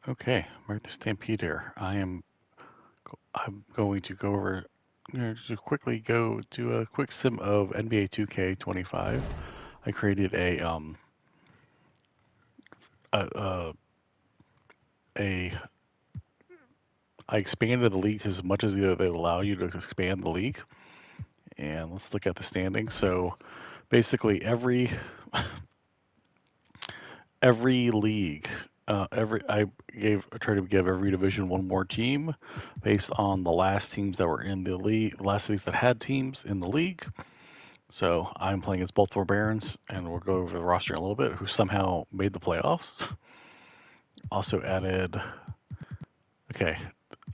Okay, Mark the Stampede here. I'm going to go over to quickly go do a quick sim of NBA 2K25. I created a, a, a I expanded the league as much as they allow you to expand the league. And let's look at the standings. So basically every league, every I tried to give every division one more team based on the last teams that were in the league, the last cities that had teams in the league. So I'm playing as Baltimore Barons, and we'll go over the roster in a little bit, who somehow made the playoffs. Also added, okay,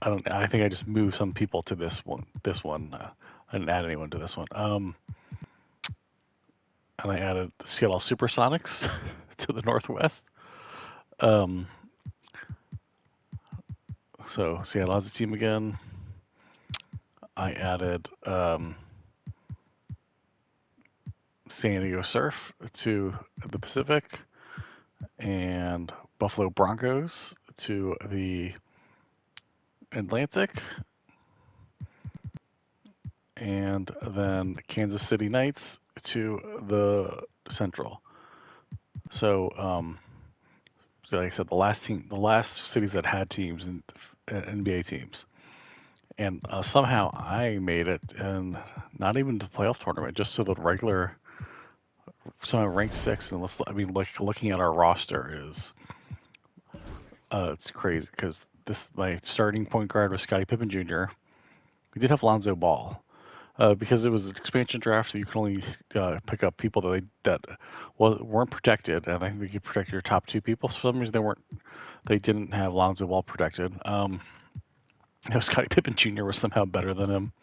I don't. I think I just moved some people to this one. I didn't add anyone to this one. And I added the Seattle Supersonics to the Northwest. Um, so Seattle has a team again. I added San Diego Surf to the Pacific and Buffalo Broncos to the Atlantic, and then Kansas City Knights to the Central. So, like I said, the last cities that had teams and NBA teams, and somehow I made it, and not even to the playoff tournament, just to the regular. Somehow ranked six, and I mean, looking at our roster is, it's crazy because this my starting point guard was Scottie Pippen Jr. We did have Lonzo Ball, because it was an expansion draft, so you can only pick up people that weren't protected, and I think they could protect your top two people. For some reason, they didn't have Lonzo Ball protected. Scottie Pippen Jr. was somehow better than him.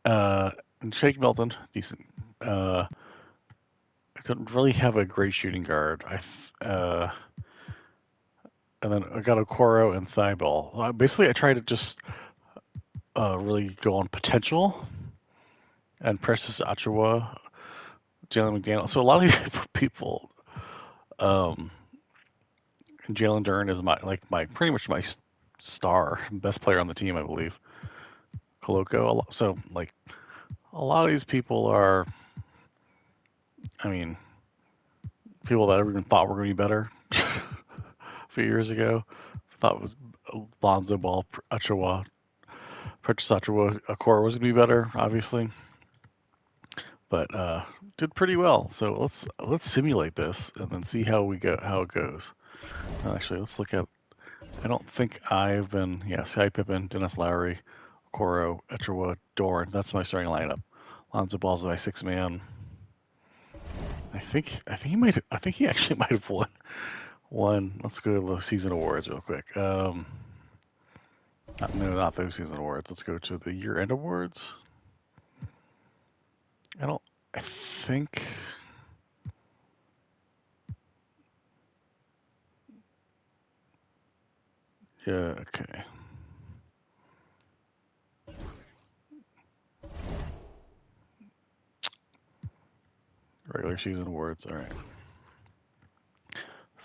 And Shake Milton, decent. I didn't really have a great shooting guard. And then I got Okoro and Thibault. Basically, I tried to just really go on potential and Precious Achiuwa, Jalen McDaniel. So a lot of these people, um, Jalen Duren is my pretty much my star, best player on the team, I believe. Koloko. So like a lot of these people are, I mean, people that everyone thought were going to be better a few years ago. Thought it was Lonzo Ball, Achiuwa, Precious Achiuwa, Okoro was going to be better, obviously, but did pretty well. So let's simulate this and then see how it goes. Actually, let's look at. I don't think I've been. Yeah, Sky Pippen, Dennis Lowry, Coro, Etcherwood, Doran. That's my starting lineup. Lonzo Ball's my six man. I think he actually might have won one. Let's go to the season awards real quick. Not those season awards. Let's go to the year end awards. I don't. I think. Yeah. Okay. Regular season awards. All right.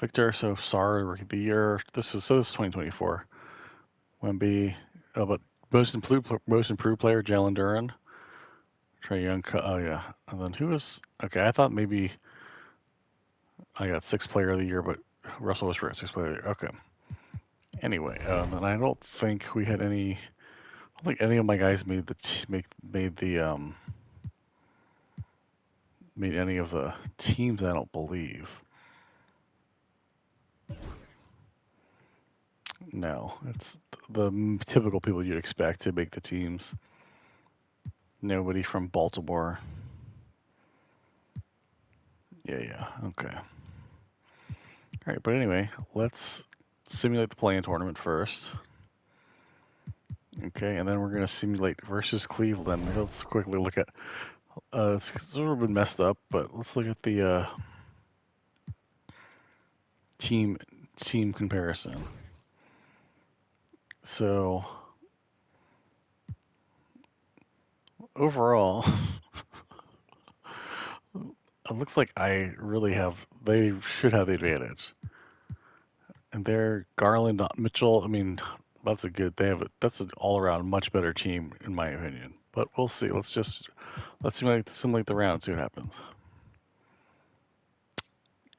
Victor. So sorry, Rookie of the Year. This is 2024. Wemby. Oh, but most improved player Jalen Duren. Trey Young. Oh yeah. And then who was? Okay, I thought maybe I got sixth player of the year, but Russell Westbrook sixth player of the year. Okay. Anyway, and I don't think we had any. I don't think any of my guys made the made the made any of the teams. I don't believe. No, it's the typical people you'd expect to make the teams. Nobody from Baltimore. Yeah, yeah. Okay. All right, but anyway, let's simulate the play-in tournament first. Okay, and then we're going to simulate versus Cleveland. Let's quickly look at. It's sort of been messed up, but let's look at the team team comparison. So overall, it looks like I really have. They should have the advantage, And they're Garland, Mitchell. I mean, that's a good. That's an all around much better team in my opinion. But we'll see. Let's simulate the round. See what happens.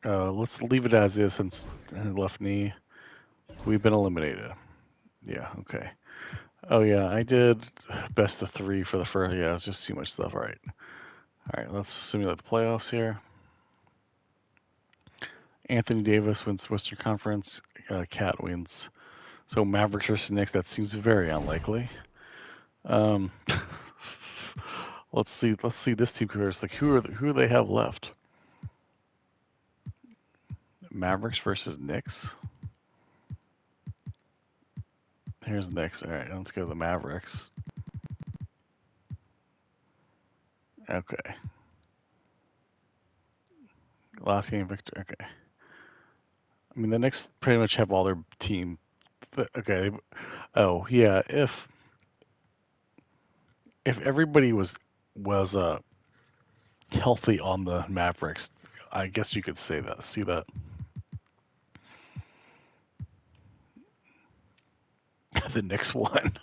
Let's leave it as is since left knee. We've been eliminated. Yeah. Okay. Oh yeah, I did best of three for the first. Yeah, it's just too much stuff. All right. All right. Let's simulate the playoffs here. Anthony Davis wins Western Conference. Cat wins. So Mavericks versus Knicks. That seems very unlikely. Um, let's see. Let's see this team compares. Like who do they have left? Mavericks versus Knicks. Here's the Knicks. All right, let's go to the Mavericks. Okay. Last game victor. Okay. I mean, the Knicks pretty much have all their team. Okay. Oh yeah. If everybody was healthy on the Mavericks, I guess you could say that. See that? The Knicks won.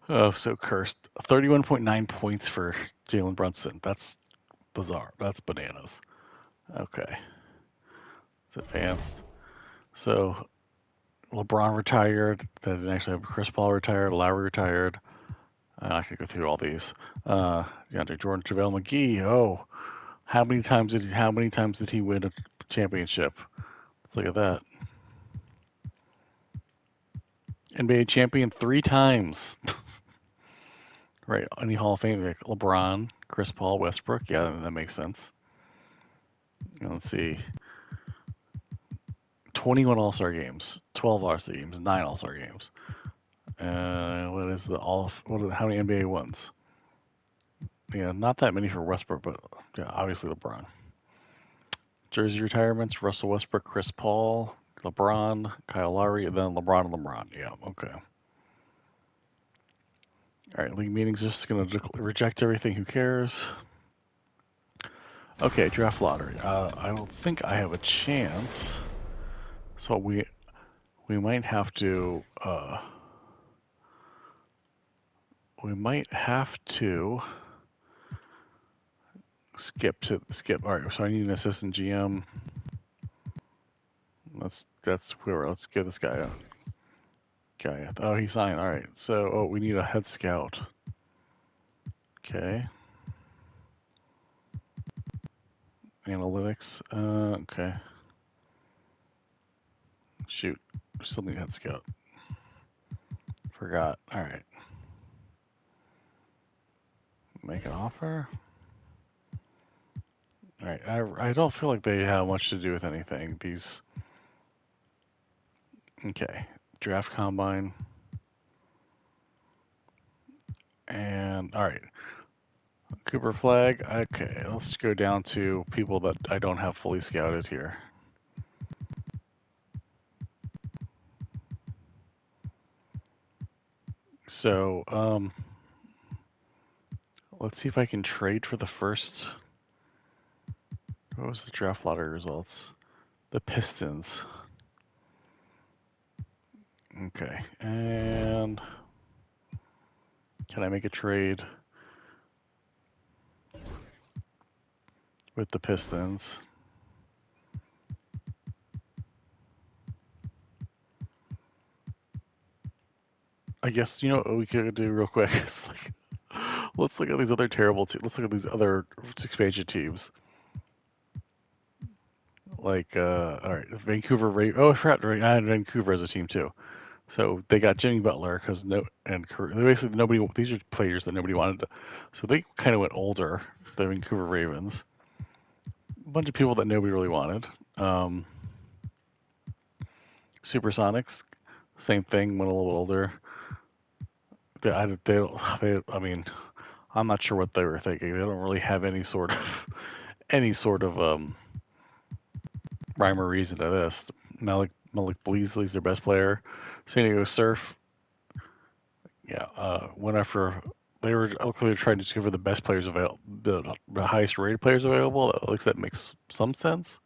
Oh, so cursed. 31.9 points for Jalen Brunson. That's bizarre. That's bananas. Okay. It's advanced. So LeBron retired. They didn't actually have Chris Paul retired. Lowry retired. I'm not gonna go through all these. DeAndre Jordan, JaVale McGee. Oh, how many times did he win a championship? Let's look at that. NBA champion 3 times. Right. Any Hall of Fame like LeBron, Chris Paul, Westbrook. Yeah, that makes sense. Let's see. 21 All-Star games, 12 All-Star games, 9 All-Star games. What is the all? How many NBA ones? Yeah, not that many for Westbrook, but yeah, obviously LeBron. Jersey retirements: Russell Westbrook, Chris Paul, LeBron, Kyle Lowry, and then LeBron and LeBron. Yeah, okay. All right, league meetings just gonna reject everything. Who cares? Okay, draft lottery. I don't think I have a chance, so we might have to. We might have to skip. All right, so I need an assistant GM. That's whoever. Let's give this guy a guy. Oh, he signed. All right. So we need a head scout. Okay. Analytics. Okay. Shoot. Still need a head scout. Forgot. All right. Make an offer. All right. I don't feel like they have much to do with anything. These. Okay. Draft combine. And all right. Cooper Flag. Okay, let's go down to people that I don't have fully scouted here. So, let's see if I can trade for the first. What was the draft lottery results? The Pistons. Okay, and can I make a trade with the Pistons? I guess you know what we could do real quick. It's like, let's look at these other terrible teams. Let's look at these other expansion teams. Like, all right, Vancouver. Oh, I forgot. I had Vancouver as a team too. So they got Jimmy Butler because basically nobody. These are players that nobody wanted to. So they kind of went older. The Vancouver Ravens. A bunch of people that nobody really wanted. Supersonics, same thing. Went a little older. I mean, I'm not sure what they were thinking. They don't really have any sort of rhyme or reason to this. Malik Beasley's their best player. San Diego Surf, yeah, went after. They were clearly trying to discover the best players available, the highest rated players available. At least that makes some sense.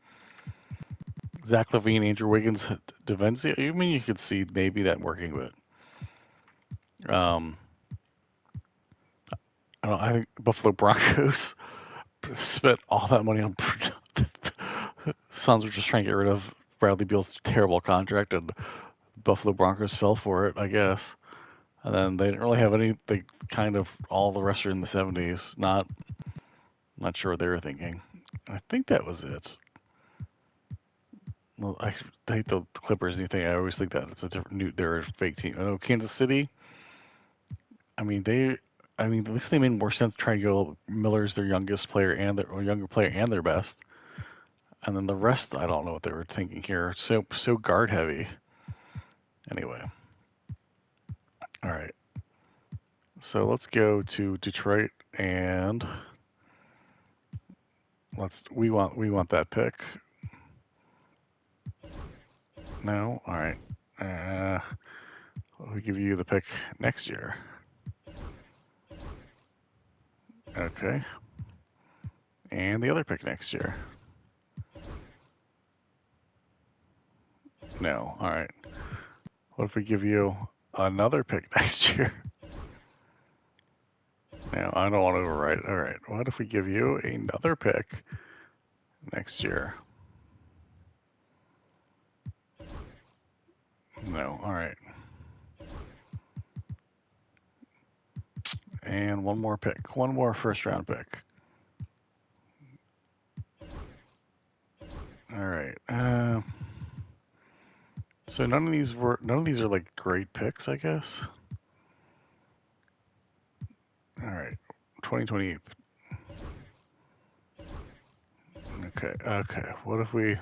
Zach Levine, Andrew Wiggins, Devencia. I mean, you could see maybe that working, but I don't. I think Buffalo Broncos spent all that money on. Suns were just trying to get rid of Bradley Beal's terrible contract, and Buffalo Broncos fell for it, I guess. And then they didn't really have any. They kind of all the rest are in the 70s. Not sure what they were thinking. I think that was it. Well, I hate the Clippers and anything. I always think that it's a different new. They're a fake team. I know Kansas City. I mean they. I mean at least they made more sense trying to go Miller's their youngest player and their or younger player and their best. And then the rest, I don't know what they were thinking here. So guard heavy. Anyway, all right. So let's go to Detroit and we want that pick. No, all right. We give you the pick next year. Okay. And the other pick next year. No, all right. What if we give you another pick next year? No, I don't want to overwrite. All right. What if we give you another pick next year? No, all right. And one more pick. One more first round pick. All right. So none of these are like great picks, I guess. All right. 2028. Okay. Okay. What if we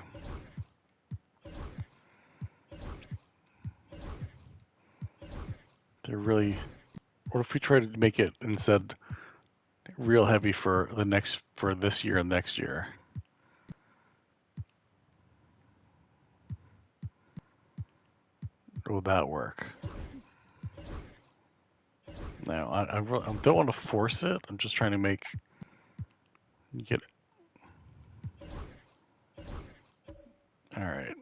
they're really what if we try to make it instead real heavy for this year and next year? Will that work? No, I don't want to force it. I'm just trying to make get. All right.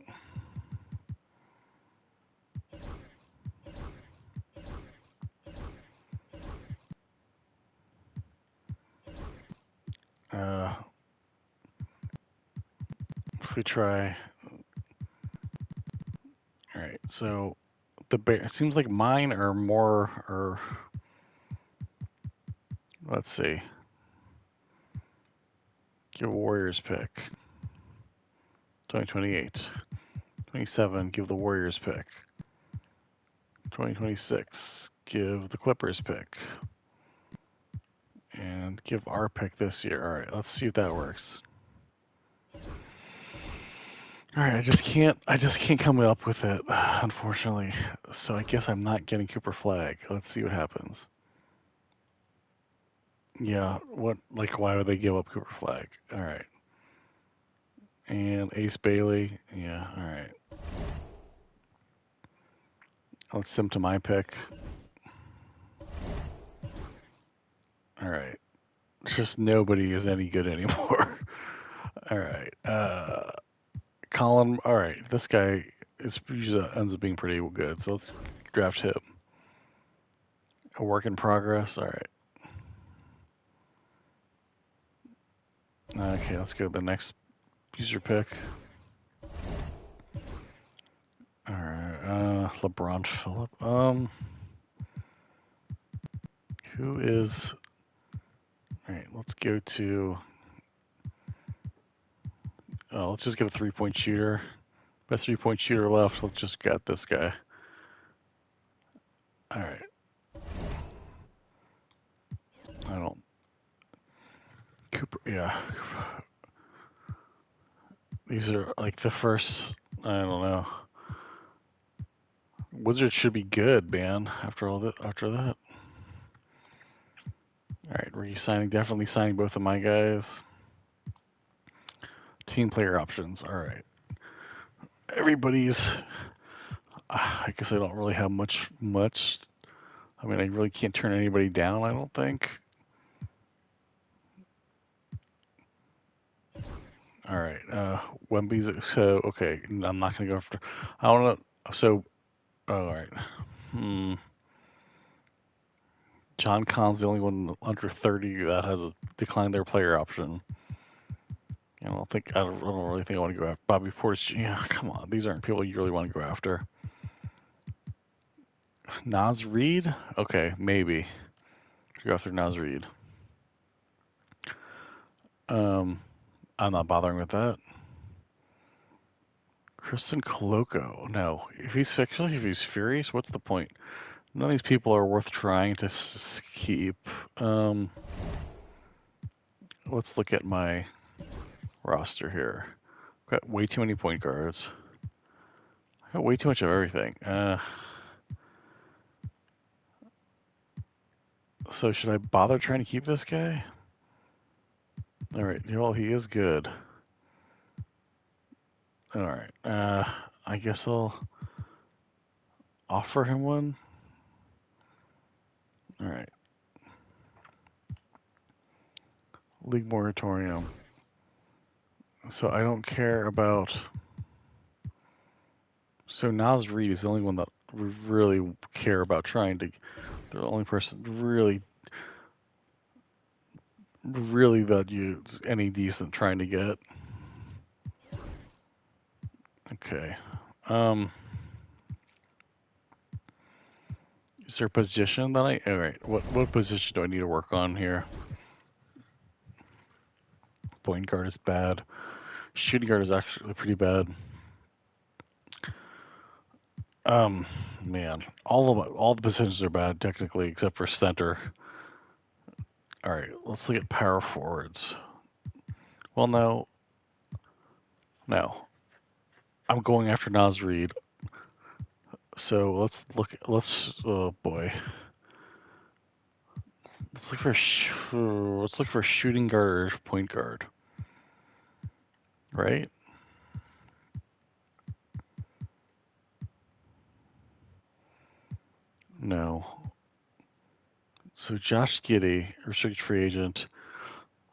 If we try. All right. So the bear. It seems like mine are more. Or let's see. Give Warriors pick. 2028. 27. Give the Warriors pick. 2026. Give the Clippers pick. And give our pick this year. All right. Let's see if that works. All right, I just can't come up with it, unfortunately. So I guess I'm not getting Cooper Flag. Let's see what happens. Yeah, why would they give up Cooper Flag? All right. And Ace Bailey. Yeah, all right. Let's sim to my pick. All right. Just nobody is any good anymore. All right. Colin. All right. This guy usually ends up being pretty good. So let's draft him. A work in progress. All right. Okay, let's go to the next user pick. All right, LeBron Phillip. Who is? All right, let's go to. Let's just get a 3-point shooter. Best 3-point shooter left. Let's just get this guy. All right. I don't. Cooper. Yeah. These are like the first. I don't know. Wizards should be good, man. After all that. After that. All right, re-signing. Definitely signing both of my guys. Team player options. All right. Everybody's. I guess I don't really have much. I mean, I really can't turn anybody down. I don't think. All right. Wemby's so okay. I'm not gonna go after. I want to. So all right. Hmm. John Con's the only one under 30 that has declined their player option. I don't really think I want to go after Bobby Portis. Yeah, come on. These aren't people you really want to go after. Naz Reid? Okay, maybe. Go after Naz Reid. Um, I'm not bothering with that. Kristen Coloco. No. Especially if he's furious, what's the point? None of these people are worth trying to keep. Um, let's look at my roster here. Got way too many point guards. I got way too much of everything. So should I bother trying to keep this guy? All right. Well, he is good. All right. I guess I'll offer him one. All right. League moratorium. So I don't care about. So Naz Reid is the only one that we really care about trying to. The only person really that you any decent trying to get. Okay. Um. Is there a position that I? All right. What position do I need to work on here? Point guard is bad. Shooting guard is actually pretty bad. Man, all the positions are bad technically, except for center. All right, let's look at power forwards. Well, no, I'm going after Naz Reid. So let's look. Oh boy, let's look for shooting guard or point guard. Right? No. So Josh Giddey, restricted free agent.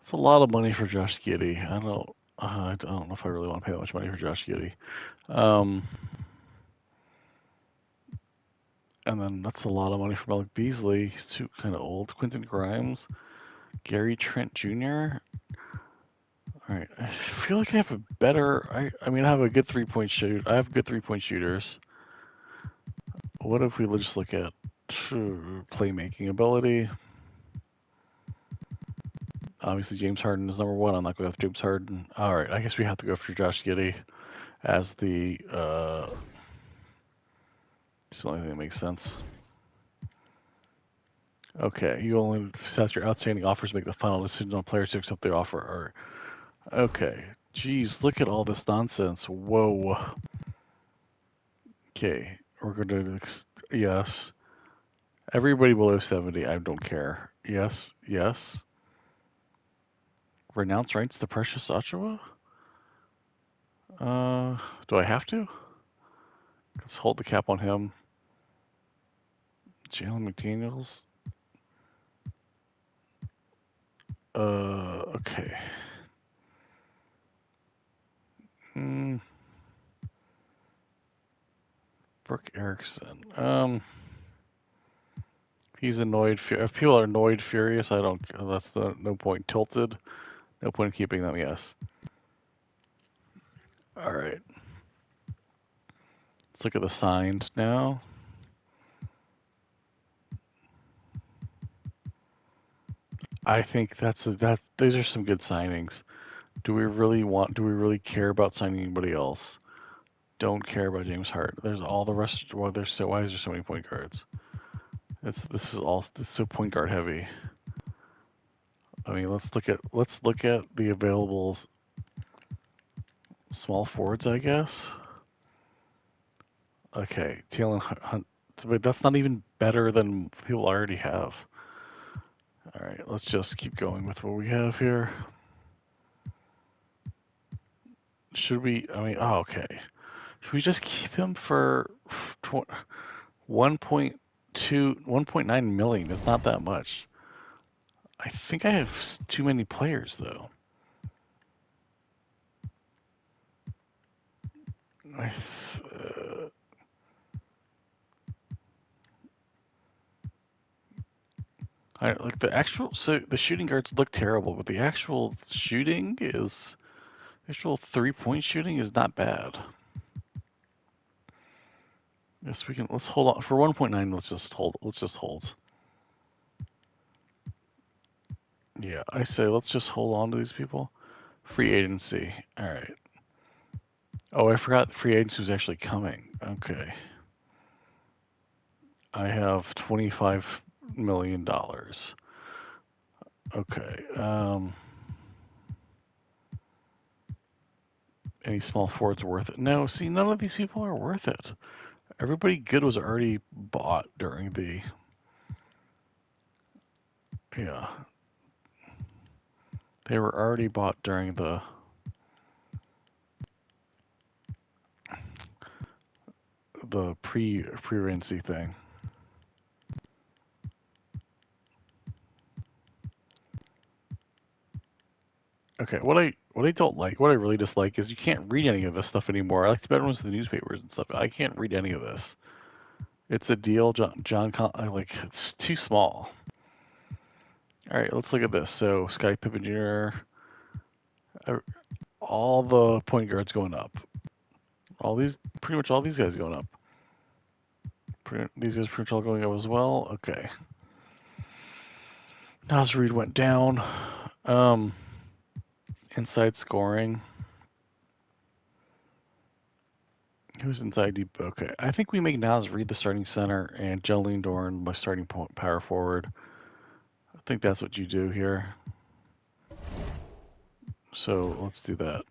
That's a lot of money for Josh Giddey. I don't know if I really want to pay that much money for Josh Giddey. Um, and then that's a lot of money for Malik Beasley. He's too kind of old. Quentin Grimes, Gary Trent Jr. All right, I feel like I have a better. I mean, I have a good 3-point shoot. I have good 3-point shooters. What if we just look at playmaking ability? Obviously, James Harden is number one. I'm not going to have James Harden. All right, I guess we have to go for Josh Giddey as the. It's the only thing that makes sense. Okay, you only assess your outstanding offers, make the final decision on players to accept the offer. Okay, geez, look at all this nonsense. Whoa. Okay, we're going to. Yes. Everybody below 70, I don't care. Yes, yes. Renounce rights to Precious Ochoa? Do I have to? Let's hold the cap on him. Jalen McDaniels? Okay. Hmm. Brooke Erickson. He's annoyed. If people are annoyed, furious, I don't. That's no point. Tilted. No point in keeping them. Yes. All right. Let's look at the signed now. I think that. These are some good signings. Do we really care about signing anybody else? Don't care about James Harden. There's all the rest. Well, why is there so many point guards? This is so point guard heavy. I mean, let's look at the available small forwards, I guess. Okay, Taylor Hunt, but that's not even better than people already have. All right, let's just keep going with what we have here. Should we? I mean, oh, okay. Should we just keep him for 1.9 million? It's not that much. I think I have too many players though. I, like the actual, so the shooting guards look terrible, but the actual shooting is, actual 3-point shooting is not bad. Yes, we can, let's hold on for 1.9. Let's just hold. Yeah, I say let's just hold on to these people. Free agency. All right. Oh, I forgot free agency was actually coming. Okay. I have $25 million. Okay. Any small forwards worth it? No, see, none of these people are worth it. Everybody good was already bought during the, yeah, they were already bought during the pre-rency thing. Okay, what I don't like, what I really dislike is you can't read any of this stuff anymore. I like the better ones in the newspapers and stuff. I can't read any of this. It's a deal, I like it's too small. All right, let's look at this. So Scottie Pippen Jr., all the point guards going up. Pretty much all these guys going up. These guys pretty much all going up as well. Okay. Nas Reed went down. Um, inside scoring. Who's inside deep? Okay, I think we make Nas Reed the starting center and Jalen Dorn my starting power forward. I think that's what you do here. So let's do that.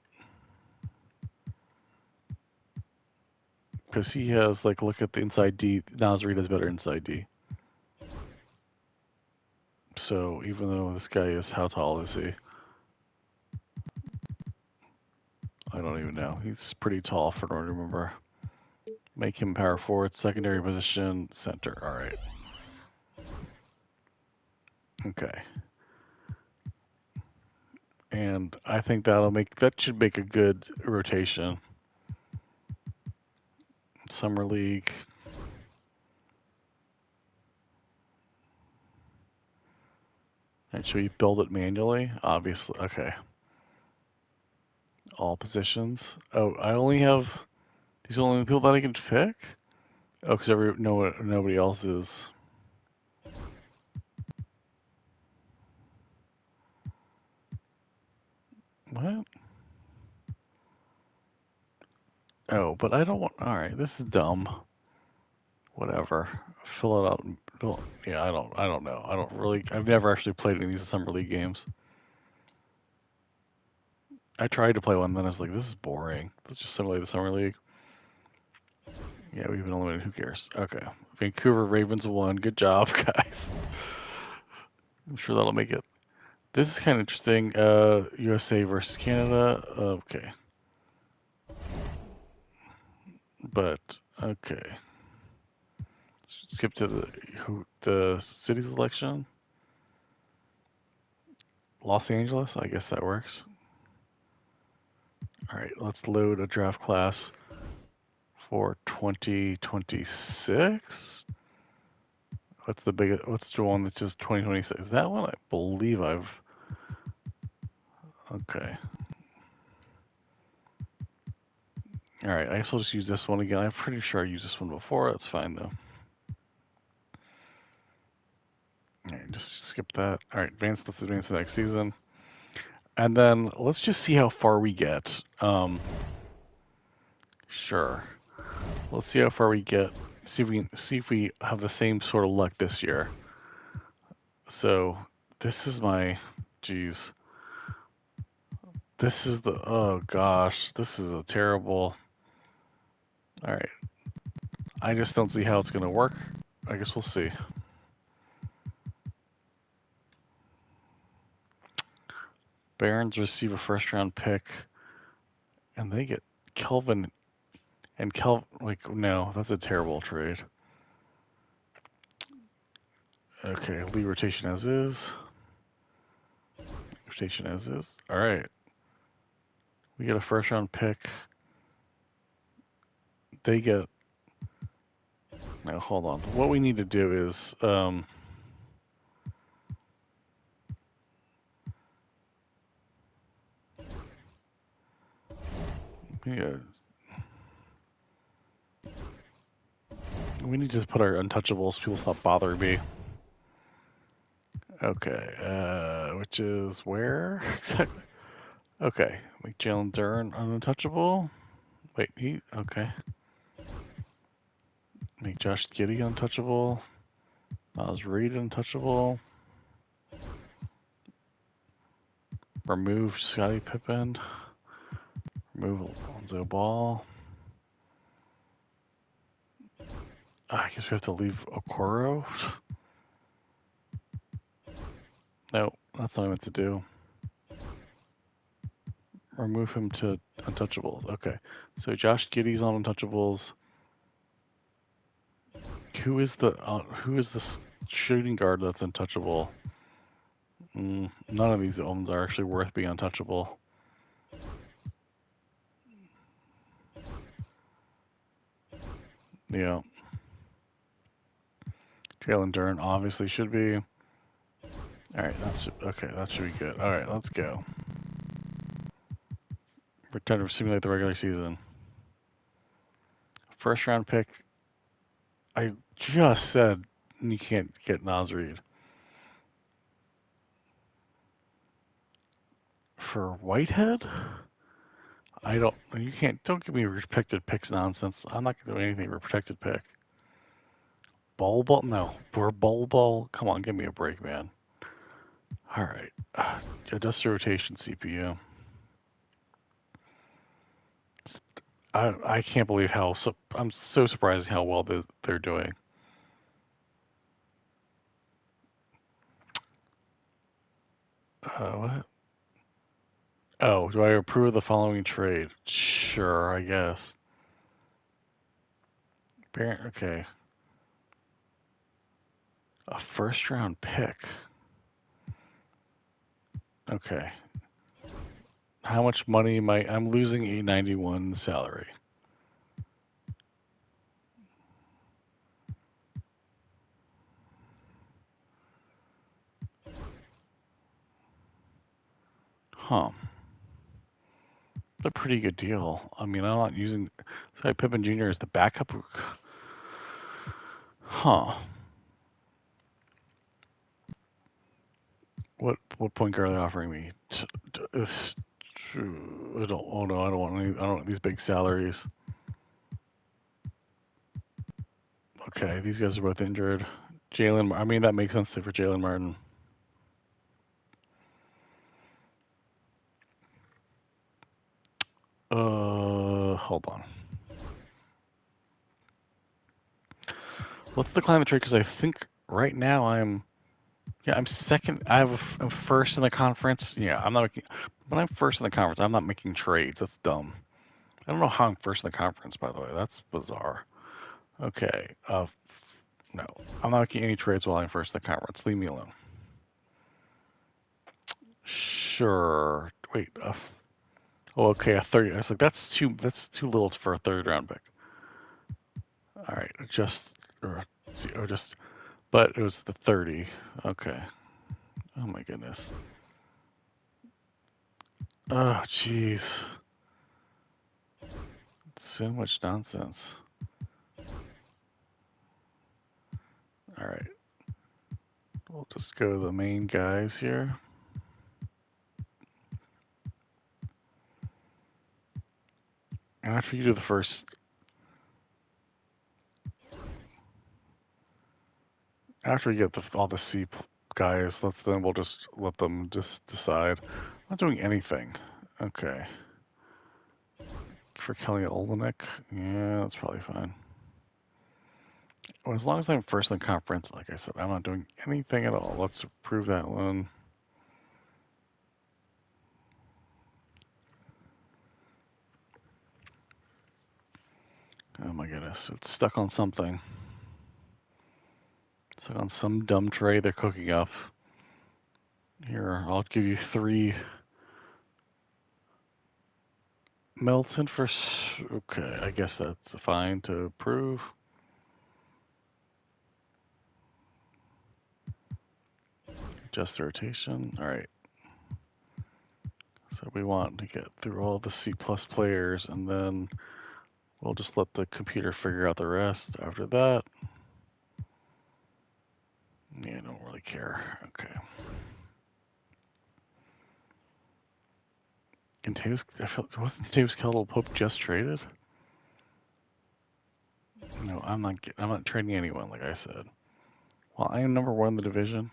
Because he has, like, look at the inside D. Nas Reed has better inside D. So even though this guy is, how tall is he? I don't even know. He's pretty tall for what I remember. Make him power forward, secondary position, center. All right. Okay. And I think that should make a good rotation. Summer League. And should we build it manually? Obviously. Okay. All positions. Oh, I only have these are the only people that I can pick. Oh, because nobody else is. What? Oh, but I don't want. All right, this is dumb. Whatever. Fill it out. Yeah, I don't know. I don't really. I've never actually played any of these summer league games. I tried to play one, then I was like, this is boring. Let's just simulate the summer league. Yeah, we've been eliminated. Who cares? Okay. Vancouver Ravens won. Good job, guys. I'm sure that'll make it. This is kind of interesting. USA versus Canada. Okay. But okay. Skip to the city's election. Los Angeles. I guess that works. All right. Let's load a draft class for 2026. What's the biggest? What's the one that's just 2026? That one, I believe I've. Okay. All right. I guess we'll just use this one again. I'm pretty sure I used this one before. That's fine though. All right, just skip that. All right, let's advance to the next season. And then let's just see how far we get. Sure. Let's see how far we get. See if we have the same sort of luck this year. So this is my, geez. This is the, oh gosh, this is a terrible. All right. I just don't see how it's going to work. I guess we'll see. Barons receive a first round pick, and they get Kelvin and like, no, that's a terrible trade. Okay, lead rotation as is. Rotation as is. All right. We get a first round pick. they get. Now hold on. What we need to do is yeah, we need to put our untouchables. People stop bothering me. Okay, which is where exactly? Okay, make Jalen Duren untouchable. Wait, he okay. Make Josh Giddey untouchable. Nas Reed untouchable. Remove Scottie Pippen. Remove Alonzo Ball. I guess we have to leave Okoro. No, that's not what I meant to do. Remove him to untouchables. Okay, so Josh Giddey's on untouchables. Who is the shooting guard that's untouchable? None of these ones are actually worth being untouchable. Yeah. Jalen Duren obviously should be. Alright, that's okay, that should be good. Alright, let's go. Pretend to simulate the regular season. First round pick. I just said you can't get Nas Reed. For Whitehead? I don't. You can't. Don't give me protected picks nonsense. I'm not gonna do anything for protected pick. Ball ball? No. For ball ball? Come on, give me a break, man. All right. Adjust the rotation CPU. I can't believe how I'm so surprised how well they're doing. What? Oh, do I approve the following trade? Sure, I guess. Okay. A first round pick. Okay. How much money am I'm losing 891 salary. Huh. It's a pretty good deal. I mean, I'm not using Scottie Pippen Jr. as the backup. Huh. What point guard are they offering me? It's, I don't. Oh no, I don't want any. I don't want these big salaries. Okay, these guys are both injured. Jalen. I mean, that makes sense for Jalen Martin. Hold on. Let's decline the trade because I think right now I'm second. I'm first in the conference. Yeah, I'm not making. When I'm first in the conference, I'm not making trades. That's dumb. I don't know how I'm first in the conference, by the way. That's bizarre. Okay. No, I'm not making any trades while I'm first in the conference. Leave me alone. Sure. Wait. Oh, okay. A 30. I was like, that's too little for a third round pick. All right. But it was the 30. Okay. Oh my goodness. Oh, jeez. So much nonsense. All right. We'll just go to the main guys here. And after you do the first, after you get all the C guys, we'll just let them just decide. I'm not doing anything. Okay. For Kelly Olynyk, yeah, that's probably fine. Well, as long as I'm first in the conference, like I said, I'm not doing anything at all. Let's approve that one. Oh my goodness, it's stuck on something. Stuck on some dumb tray they're cooking up. Here, I'll give you 3 Melton for. Okay, I guess that's fine to approve. Adjust the rotation. All right. So we want to get through all the C plus players, and then we'll just let the computer figure out the rest after that. Yeah, I don't really care. Okay. Contagious, wasn't Contagious Kettle Pope just traded? No, I'm not trading anyone, like I said. Well, I am number one in the division.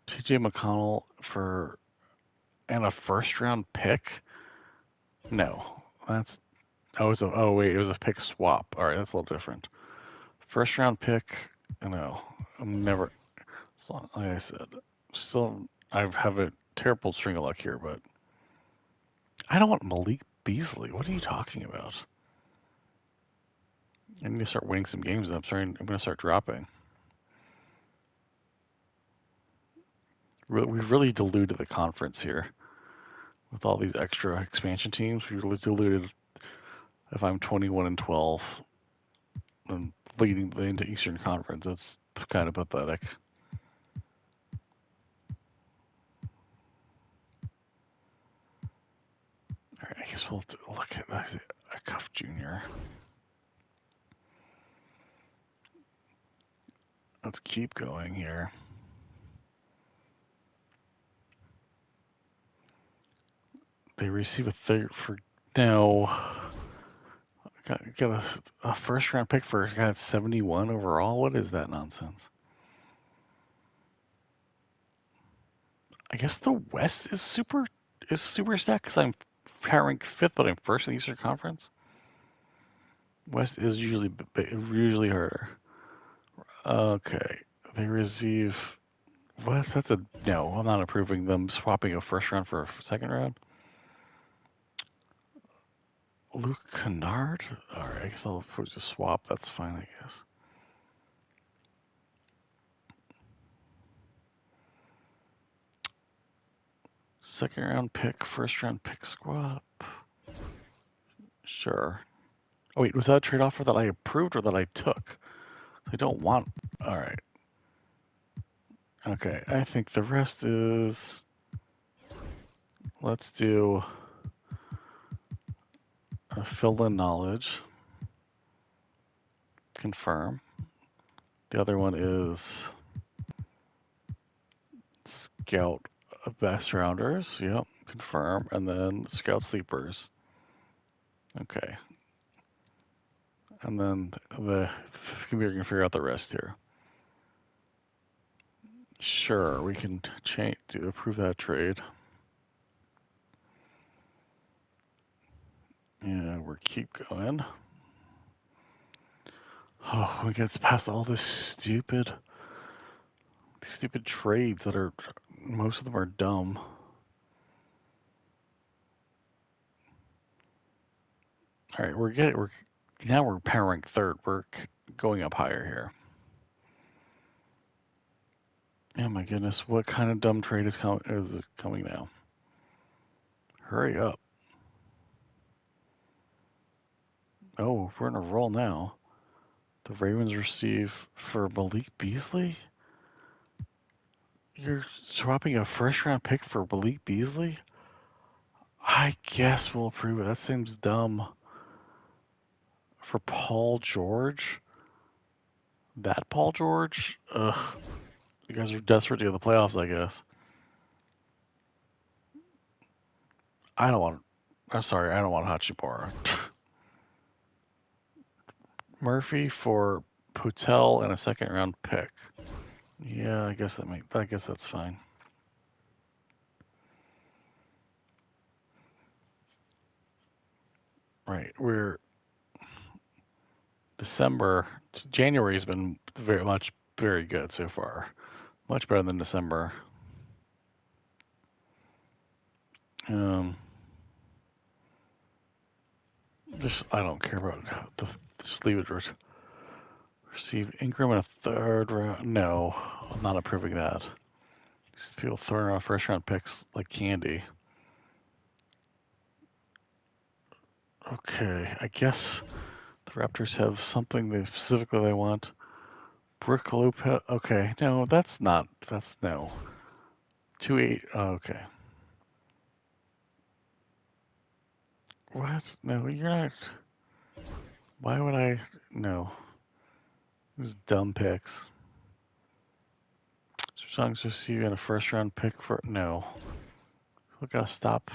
TJ McConnell and a first round pick? No. That's oh wait, it was a pick swap. Alright, that's a little different. First round pick, no. I'm never like I said. Still I have a terrible string of luck here, but I don't want Malik Beasley. What are you talking about? I need to start winning some games. I'm gonna start dropping. We've really diluted the conference here with all these extra expansion teams. We've really diluted. If I'm 21-12 and leading the Eastern Conference, that's kind of pathetic. All right, I guess we'll look at Cuff Jr. Let's keep going here. They receive a third for no. Got a first round pick for a guy at 71 overall. What is that nonsense? I guess the West is super stacked because I'm ranked fifth, but I'm first in the Eastern Conference. West is usually harder. Okay, they receive. What? That's a no. I'm not approving them swapping a first round for a second round. Luke Kennard? Alright, I guess I'll approve the swap. That's fine, I guess. Second round pick, first round pick swap. Sure. Oh, wait, was that a trade offer that I approved or that I took? I don't want. Alright. Okay, I think the rest is. Let's do fill in knowledge. Confirm. The other one is scout best rounders. Yep, confirm. And then scout sleepers. Okay. And then the computer can figure out the rest here. Sure, we can approve that trade. Yeah, we're keep going. Oh, we get past all this stupid trades that are most of them are dumb. All right, we're powering third. We're going up higher here. Oh my goodness, what kind of dumb trade is coming now? Hurry up. Oh, we're in a roll now. The Ravens receive for Malik Beasley? You're swapping a first round pick for Malik Beasley? I guess we'll approve it. That seems dumb. For Paul George? That Paul George? Ugh. You guys are desperate to get the playoffs, I guess. I don't want. I'm sorry, I don't want Hachimura. Murphy for Putel and a second round pick. Yeah, I guess that's fine. Right, we're January has been very good so far. Much better than December. I don't care about just leave it. Receive Ingram in a third round. No, I'm not approving that. These people throwing around first round picks like candy. Okay, I guess the Raptors have something they specifically they want. Brooke Lopez. Okay, no, that's not. That's no. 2-8. Oh, okay. What? No, you're not. Why would I? No. These dumb picks. Songs receiving a first round pick for. No. We gotta stop.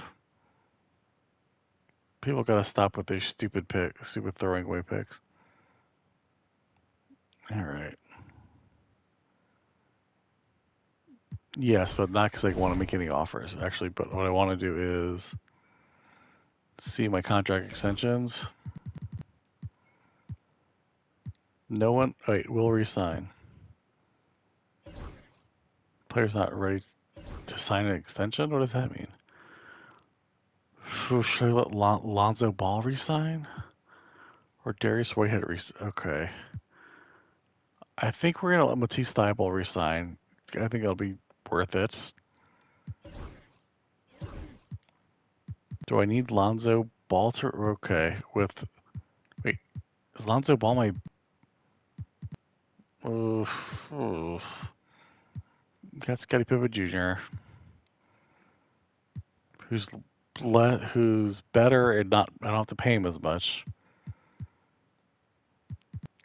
People gotta stop with their stupid stupid throwing away picks. Alright. Yes, but not because I want to make any offers, actually. But what I want to do is see my contract extensions. No one. Wait, will resign. Player's not ready to sign an extension? What does that mean? Should I let Lonzo Ball resign? Or Darius Whitehead resign? Okay. I think we're going to let Matisse Thybulle resign. I think it'll be worth it. Do I need Lonzo Ball to... Okay, with... Wait, is Lonzo Ball my... Oof, oof. Got Scottie Pippen Jr., who's who's better and not... I don't have to pay him as much.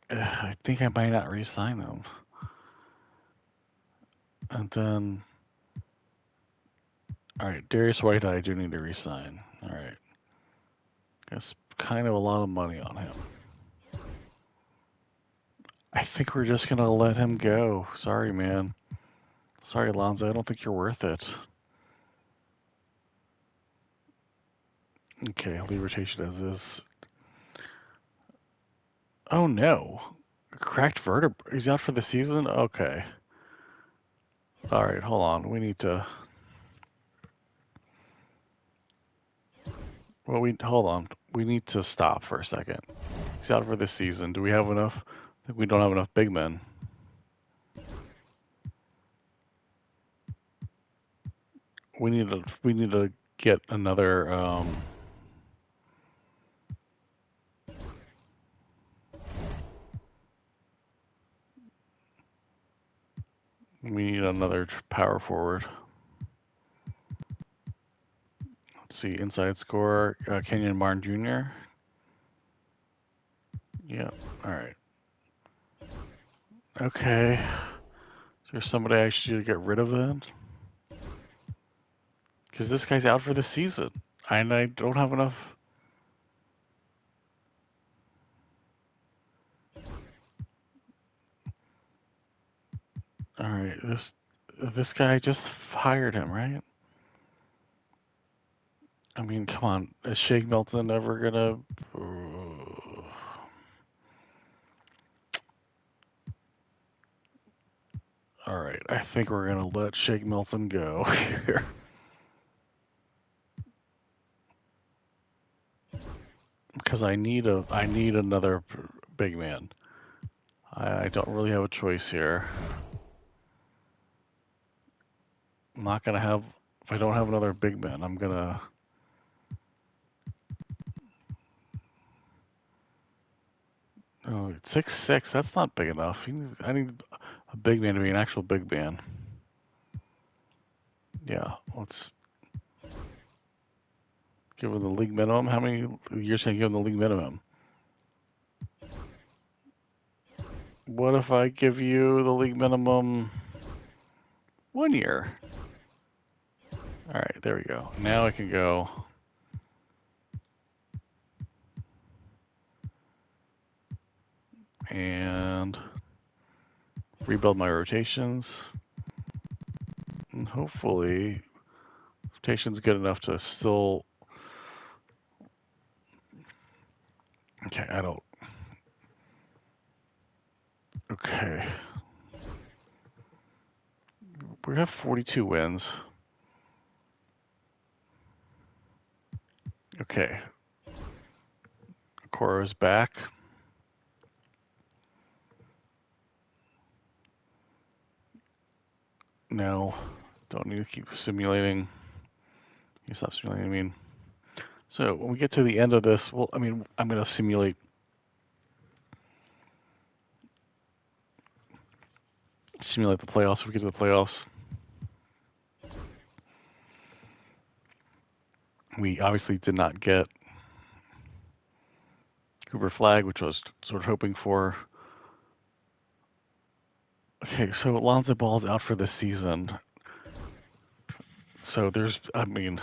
I think I might not re-sign him. And then... Alright, Darius Whitehead I do need to re-sign. Alright. That's kind of a lot of money on him. I think we're just gonna let him go. Sorry, man. Sorry, Alonzo. I don't think you're worth it. Okay, leave rotation as is. Oh no, cracked vertebra. He's out for the season. Okay. All right, hold on. We need to. Well, we hold on. We need to stop for a second. He's out for the season. Do we have enough? I think we don't have enough big men. We need to. We need to get another. We need another power forward. Let's see. Inside scorer. Kenyon Martin Jr. Yeah. All right. Okay. Is there somebody I should get rid of then? Because this guy's out for the season. And I don't have enough. All right, this guy just fired him, right? I mean, come on, is Shake Milton ever gonna? All right, I think we're gonna let Shake Milton go here. Because I need another big man. I don't really have a choice here. I'm not gonna have if I don't have another big man. I'm gonna. Oh, 6'6". That's not big enough. I need a big man to be an actual big man. Yeah, let's give him the league minimum. How many years can I give him the league minimum? What if I give you the league minimum 1 year? All right, there we go. Now I can go. And rebuild my rotations. And hopefully, rotation's good enough to still. Okay, I don't. Okay. We have 42 wins. Okay. Coro's back. No, don't need to keep simulating. You stop simulating, I mean. So when we get to the end of this, well, I mean, I'm going to simulate the playoffs. If we get to the playoffs, we obviously did not get Cooper Flag, which I was sort of hoping for. Okay, so Lonzo Ball's out for this season. So there's, I mean,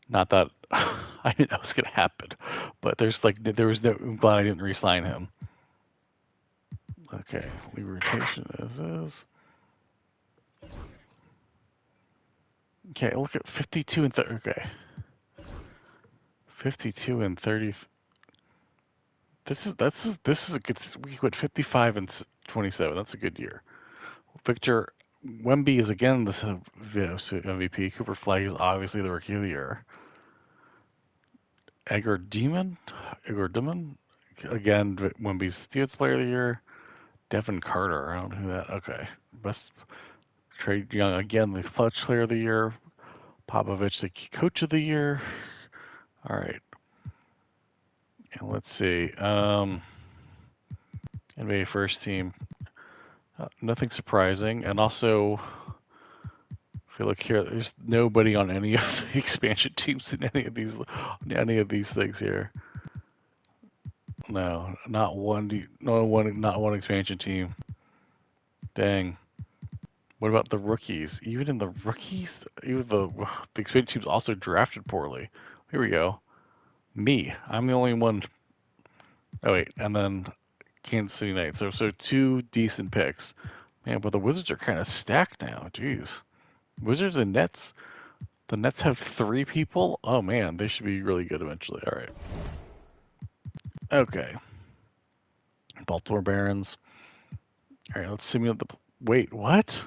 not that I knew that was going to happen, but there was no. I'm glad I didn't re-sign him. Okay, league rotation is. Okay, look at 52 and 30. Okay, 52 and 30. This is a good. We went 55 and 27. That's a good year. Victor Wemby is again the MVP. Cooper Flag is obviously the rookie of the year. Edgar Demon, again Wemby's defensive player of the year. Devin Carter, I don't know who that. Okay, best Trey Young again the clutch player of the year. Popovich the coach of the year. All right, and let's see. NBA first team. Nothing surprising, and also if you look here, there's nobody on any of the expansion teams in any of these things here. No, not one. No one. Not one expansion team. Dang. What about the rookies? Even in the rookies, even the expansion teams also drafted poorly. Here we go. Me. I'm the only one. Oh wait, and then Kansas City Knights. So two decent picks. Man, but the Wizards are kind of stacked now. Jeez. Wizards and Nets. The Nets have three people. Oh man, they should be really good eventually. All right. Okay. Baltimore Barons. All right, let's simulate the. Wait, what?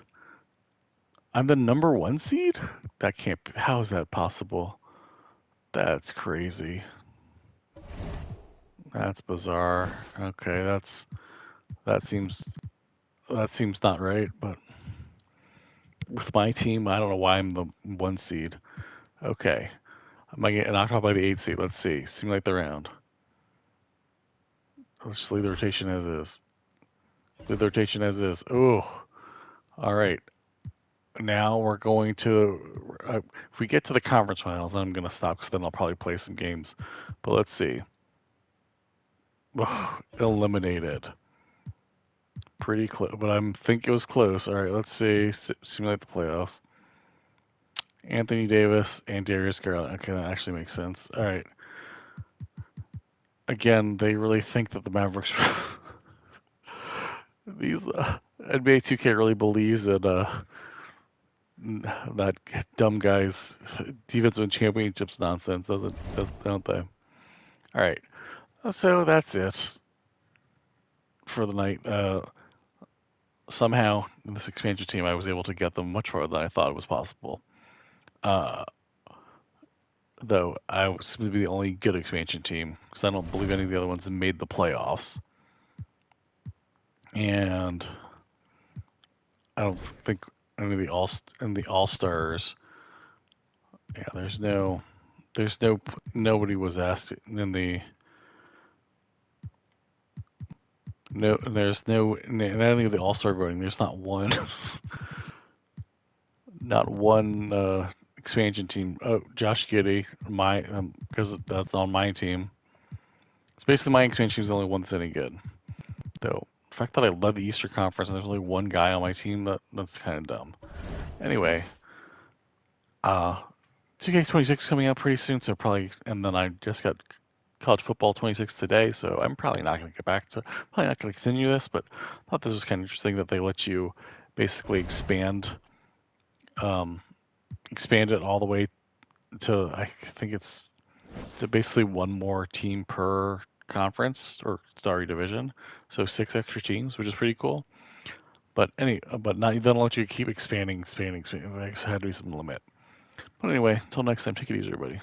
I'm the number one seed? That can't be. How is that possible? That's crazy. That's bizarre. Okay, that seems that seems not right. But with my team, I don't know why I'm the one seed. Okay, am I getting knocked out by the eight seed? Let's see. Simulate the round. Let's just leave the rotation as is. Leave the rotation as is. Oh, all right. Now we're going to. If we get to the conference finals, I'm going to stop because then I'll probably play some games. But let's see. Ugh, eliminated. Pretty close, but I think it was close. All right, let's see. Simulate the playoffs. Anthony Davis and Darius Garland. Okay, that actually makes sense. All right. Again, they really think that the Mavericks. These NBA 2K really believes that that dumb guy's defensive championships nonsense, don't they? All right. So that's it for the night. Somehow, in this expansion team, I was able to get them much farther than I thought it was possible. Uh, though I seem to be the only good expansion team because I don't believe any of the other ones have made the playoffs. And I don't think any of the all stars. Yeah, nobody was asked in the no. There's no in any of the all star voting. There's not one, not one expansion team. Oh, Josh Giddey, my because that's on my team. It's basically my expansion team is the only one that's any good. Though the fact that I led the Easter Conference and there's only one guy on my team, that's kind of dumb. Anyway, 2K26 coming out pretty soon, so probably, and then I just got college football 26 today, so I'm probably not going to get back to, probably not going to continue this, but I thought this was kind of interesting that they let you basically um, expand it all the way to, I think it's to basically one more team per conference or sorry division, so 6 extra teams, which is pretty cool. But not they don't let you keep expanding. There had to be some limit. But anyway, until next time, take it easy, everybody.